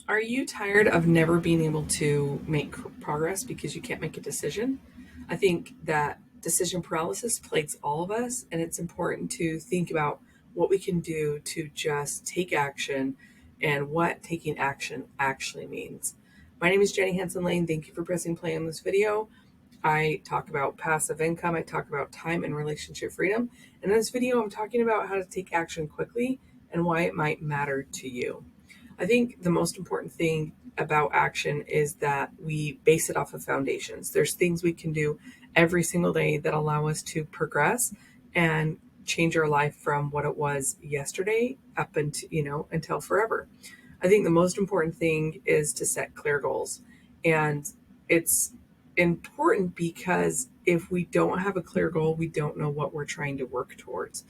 Are you tired of never being able to make progress because you can't make a decision? I think that decision paralysis plagues all of us, and it's important to think about what we can do to just take action and what taking action actually means. My name is Jenny Hansen Lane. Thank you for pressing play on this video. I talk about passive income, I talk about time and relationship freedom. And in this video, I'm talking about how to take action quickly and why it might matter to you. I think the most important thing about action is that we base it off of foundations. There's things we can do every single day that allow us to progress and change our life from what it was yesterday up until, until forever. I think the most important thing is to set clear goals. And it's important because if we don't have a clear goal, we don't know what we're trying to work towards.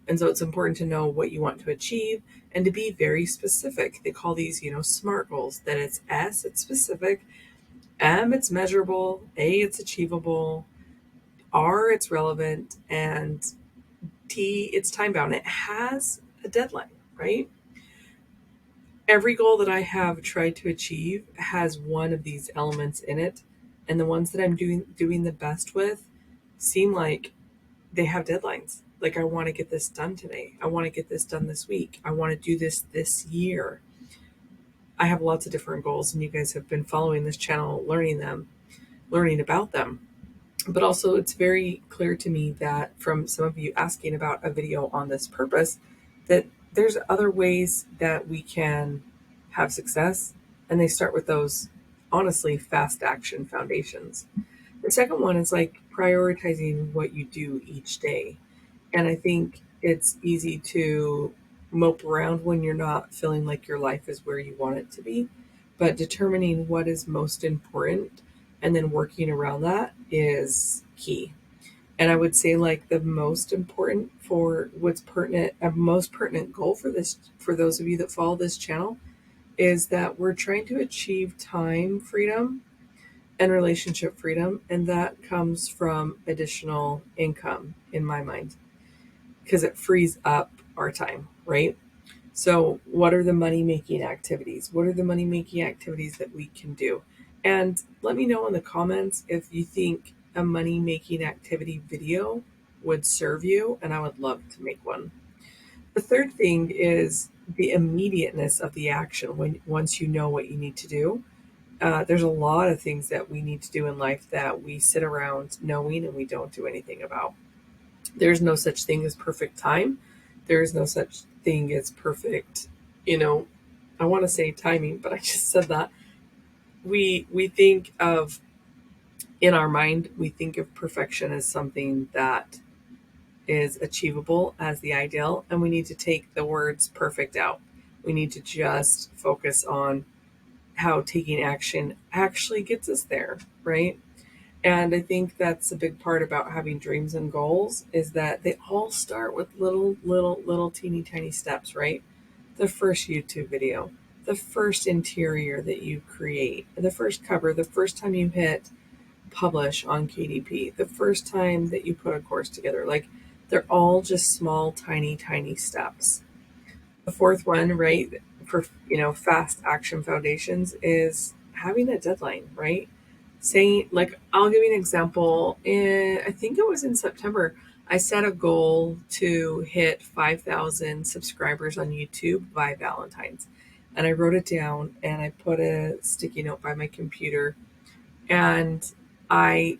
And so it's important to know what you want to achieve and to be very specific. They call these, SMART goals, that it's S, it's specific, M, it's measurable, A, it's achievable, R, it's relevant, and T, it's time bound. It has a deadline, right? Every goal that I have tried to achieve has one of these elements in it. And the ones that I'm doing the best with seem like they have deadlines. Like, I want to get this done today. I want to get this done this week. I want to do this year. I have lots of different goals, and you guys have been following this channel, learning about them. But also, it's very clear to me that from some of you asking about a video on this purpose, that there's other ways that we can have success. And they start with those, honestly, fast action foundations. The second one is like prioritizing what you do each day. And I think it's easy to mope around when you're not feeling like your life is where you want it to be. But determining what is most important and then working around that is key. And I would say, like, the most important for what's pertinent, a most pertinent goal for this, for those of you that follow this channel, is that we're trying to achieve time freedom and relationship freedom. And that comes from additional income, in my mind, because it frees up our time, right? So, what are the money making activities? What are the money making activities that we can do? And let me know in the comments if you think a money making activity video would serve you, and I would love to make one. The third thing is the immediateness of the action when once you know what you need to do. There's a lot of things that we need to do in life that we sit around knowing and we don't do anything about. There's no such thing as perfect time. There is no such thing as perfect, you know, I want to say timing, but I just said that. We think of, in our mind, we think of perfection as something that is achievable as the ideal, and we need to take the words perfect out. We need to just focus on how taking action actually gets us there, right? And I think that's a big part about having dreams and goals, is that they all start with little teeny tiny steps, right? The first YouTube video, the first interior that you create, the first cover, the first time you hit publish on KDP, the first time that you put a course together. Like, they're all just small, tiny steps. The fourth one, right, for, fast action foundations is having a deadline, right? Saying, like, I'll give you an example. I think it was in September, I set a goal to hit 5,000 subscribers on YouTube by Valentine's. And I wrote it down and I put a sticky note by my computer, and I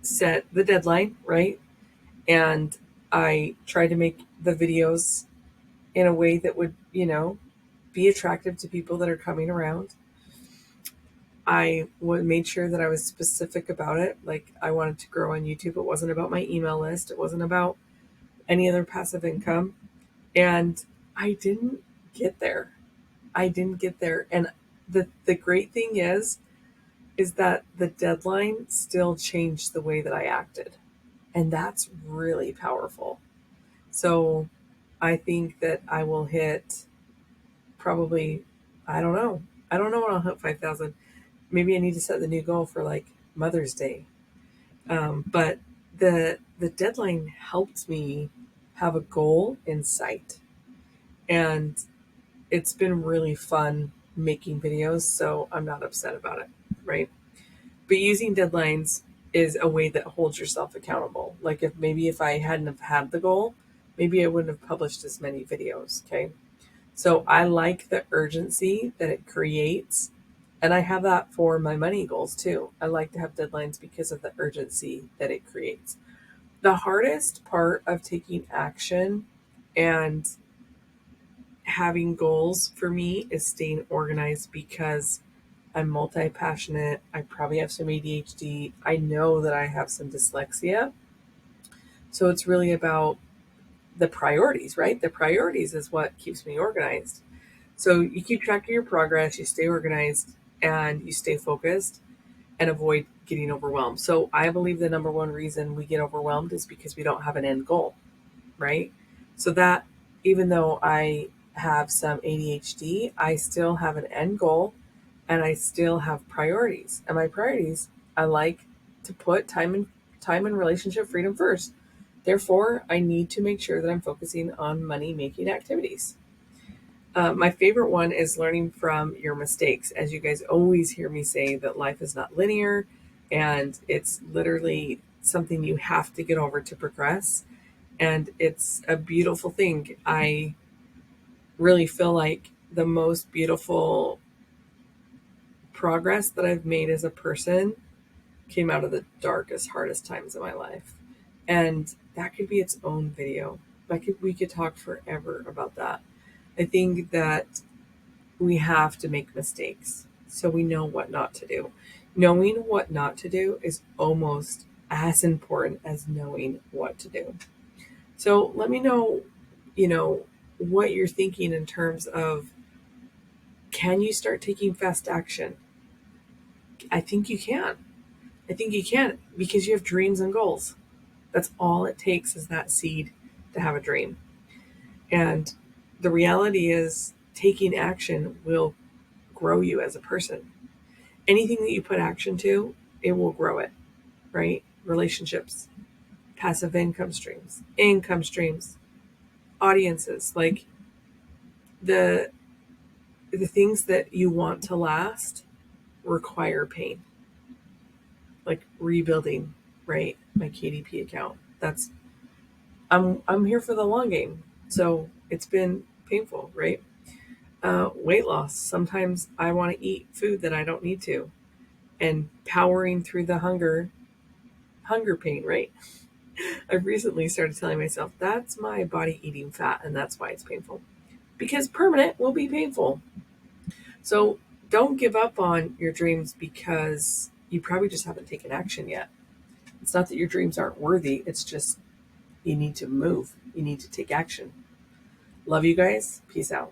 set the deadline, right? And I tried to make the videos in a way that would, be attractive to people that are coming around. Made sure that I was specific about it. Like, I wanted to grow on YouTube. It wasn't about my email list. It wasn't about any other passive income. And I didn't get there. And the great thing is that the deadline still changed the way that I acted. And that's really powerful. So I think that I will hit, probably, I don't know. I don't know when I'll hit 5,000. Maybe I need to set the new goal for, like, Mother's Day. But the deadline helped me have a goal in sight. And it's been really fun making videos, so I'm not upset about it, right? But using deadlines is a way that holds yourself accountable. Like if I hadn't have had the goal, maybe I wouldn't have published as many videos. Okay. So I like the urgency that it creates. And I have that for my money goals too. I like to have deadlines because of the urgency that it creates. The hardest part of taking action and having goals for me is staying organized because I'm multi passionate. I probably have some ADHD. I know that I have some dyslexia. So it's really about the priorities, right? The priorities is what keeps me organized. So you keep track of your progress, you stay organized, and you stay focused and avoid getting overwhelmed. So I believe the number one reason we get overwhelmed is because we don't have an end goal, right? So that even though I have some ADHD, I still have an end goal and I still have priorities. And my priorities, I like to put time and relationship freedom first. Therefore, I need to make sure that I'm focusing on money making activities. My favorite one is learning from your mistakes. As you guys always hear me say, that life is not linear and it's literally something you have to get over to progress. And it's a beautiful thing. I really feel like the most beautiful progress that I've made as a person came out of the darkest, hardest times of my life. And that could be its own video. We could talk forever about that. I think that we have to make mistakes so we know what not to do. Knowing what not to do is almost as important as knowing what to do. So let me know, what you're thinking in terms of, can you start taking fast action? I think you can. I think you can because you have dreams and goals. That's all it takes is that seed to have a dream. And the reality is taking action will grow you as a person. Anything that you put action to, it will grow it, right? Relationships, passive income streams, audiences, like the the things that you want to last require pain. Like rebuilding, right? My KDP account. I'm here for the long game. So it's been painful, right? Weight loss. Sometimes I want to eat food that I don't need to, and powering through the hunger pain, right? I've recently started telling myself that's my body eating fat and that's why it's painful. Because permanent will be painful. So don't give up on your dreams because you probably just haven't taken action yet. It's not that your dreams aren't worthy, it's just you need to move. You need to take action. Love you guys. Peace out.